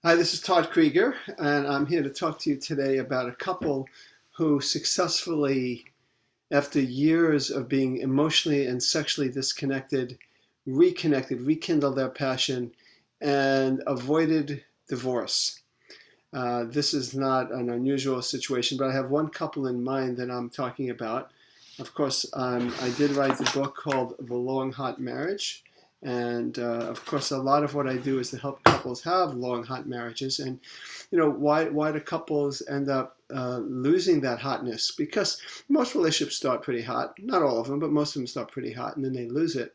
Hi, this is Todd Creager, and I'm here to talk to you today about a couple who successfully, after years of being emotionally and sexually disconnected, reconnected, rekindled their passion, and avoided divorce. This is not an unusual situation, but I have one couple in mind that I'm talking about. Of course, I did write the book called The Long Hot Marriage. And of course, a lot of what I do is to help couples have long, hot marriages. And why do couples end up losing that hotness? Because most relationships start pretty hot. Not all of them, but most of them start pretty hot, and then they lose it.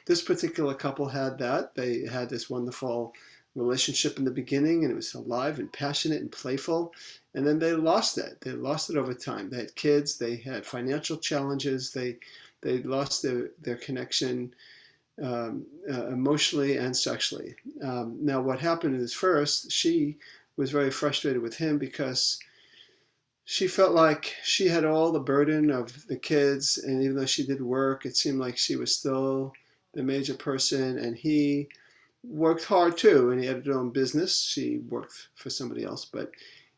This particular couple had that. They had this wonderful relationship in the beginning, and it was alive and passionate and playful. And then they lost it. They lost it over time. They had kids. They had financial challenges. They lost their connection emotionally and sexually. Now, what happened is first, she was very frustrated with him because she felt like she had all the burden of the kids, and even though she did work, it seemed like she was still the major person, and he worked hard too, and he had his own business. She worked for somebody else, but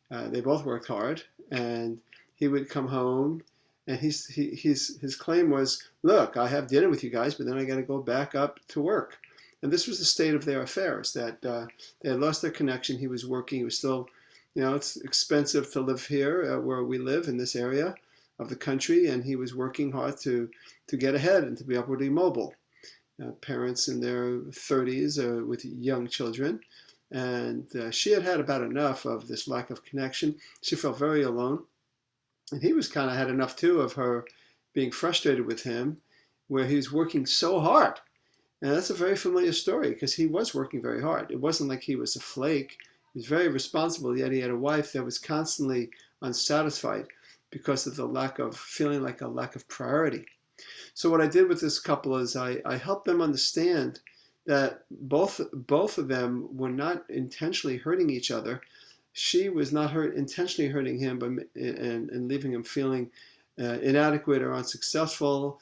they both worked hard, and he would come home, and his claim was, look, I have dinner with you guys, but then I got to go back up to work. And this was the state of their affairs, that they had lost their connection. He was working. He was still, it's expensive to live here where we live in this area of the country, and he was working hard to get ahead and to be upwardly mobile. Parents in their 30s with young children. And she had had about enough of this lack of connection. She felt very alone. And he was kind of had enough too of her being frustrated with him, where he was working so hard. And that's a very familiar story because he was working very hard. It wasn't like he was a flake. He was very responsible, yet he had a wife that was constantly unsatisfied because of the lack of feeling like a lack of priority. So what I did with this couple is I helped them understand that both of them were not intentionally hurting each other. She was not intentionally hurting him, but and leaving him feeling inadequate or unsuccessful.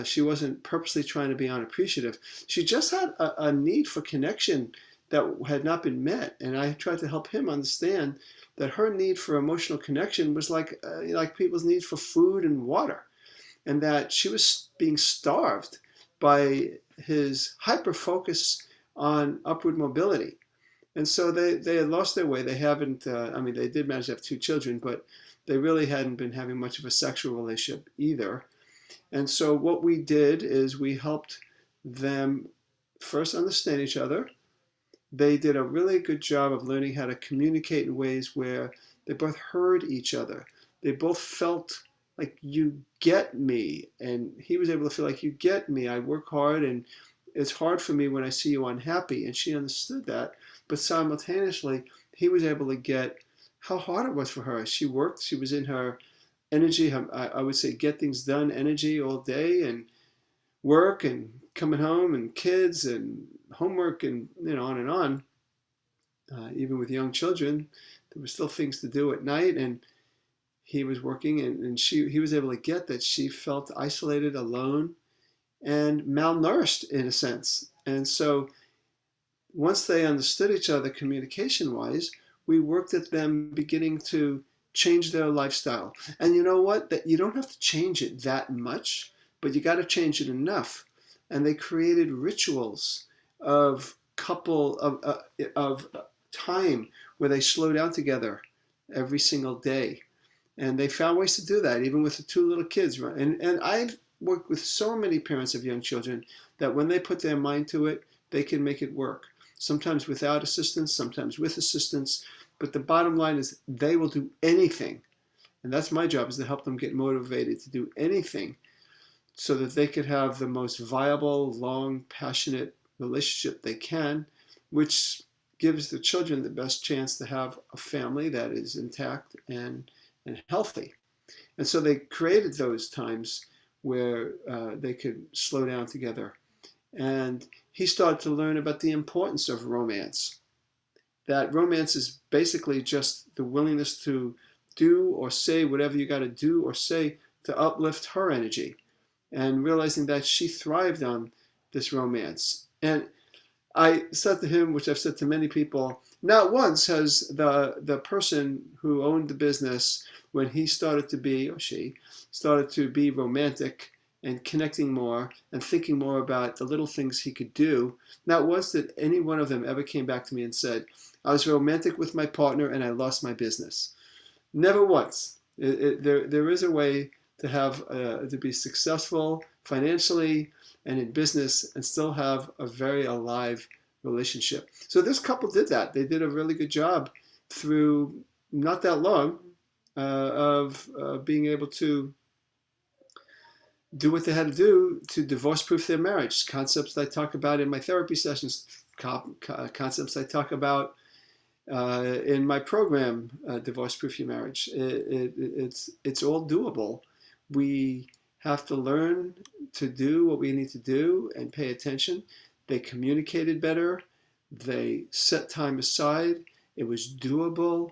She wasn't purposely trying to be unappreciative. She just had a need for connection that had not been met, and I tried to help him understand that her need for emotional connection was like people's need for food and water, and that she was being starved by his hyper focus on upward mobility. And so they had lost their way. They haven't, they did manage to have two children, but they really hadn't been having much of a sexual relationship either. And so what we did is we helped them first understand each other. They did a really good job of learning how to communicate in ways where they both heard each other. They both felt like, you get me, and he was able to feel like, you get me, I work hard, and it's hard for me when I see you unhappy. And she understood that, but simultaneously he was able to get how hard it was for her. She worked, she was in her energy, I would say get things done energy all day, and work and coming home and kids and homework and on and on. Even with young children, there were still things to do at night, and he was working, and he was able to get that she felt isolated, alone, and malnourished in a sense. And so once they understood each other communication wise, we worked at them beginning to change their lifestyle. And you know what? That you don't have to change it that much, but you got to change it enough. And they created rituals of of time where they slow down together every single day. And they found ways to do that, even with the two little kids. And I've worked with so many parents of young children that when they put their mind to it, they can make it work. Sometimes without assistance, sometimes with assistance. But the bottom line is they will do anything. And that's my job, is to help them get motivated to do anything so that they could have the most viable, long, passionate relationship they can, which gives the children the best chance to have a family that is intact and healthy. And so they created those times where they could slow down together. And he started to learn about the importance of romance. That romance is basically just the willingness to do or say whatever you got to do or say to uplift her energy, and realizing that she thrived on this romance. And I said to him, which I've said to many people, not once has the person who owned the business, when he started to be, or she, started to be romantic and connecting more and thinking more about the little things he could do, not once did any one of them ever came back to me and said, I was romantic with my partner and I lost my business. Never once. There is a way to have to be successful financially and in business and still have a very alive relationship. So this couple did that. They did a really good job through not that long of being able to do what they had to do to divorce-proof their marriage. Concepts that I talk about in my therapy sessions, concepts I talk about in my program, Divorce Proof Your Marriage. It's all doable. We have to learn to do what we need to do and pay attention. They communicated better. They set time aside. It was doable.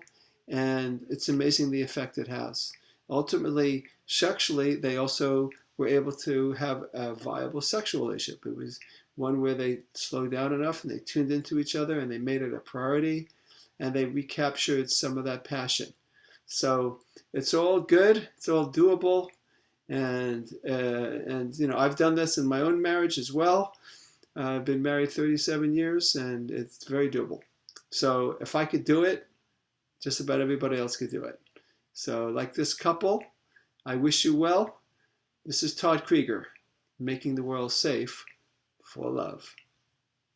And it's amazing the effect it has. Ultimately, sexually, they also were able to have a viable sexual relationship. It was one where they slowed down enough and they tuned into each other and they made it a priority and they recaptured some of that passion. So it's all good. It's all doable. And you know, I've done this in my own marriage as well. I've been married 37 years and it's very doable. So if I could do it, just about everybody else could do it. So like this couple, I wish you well. This is Todd Creager, making the world safe for love.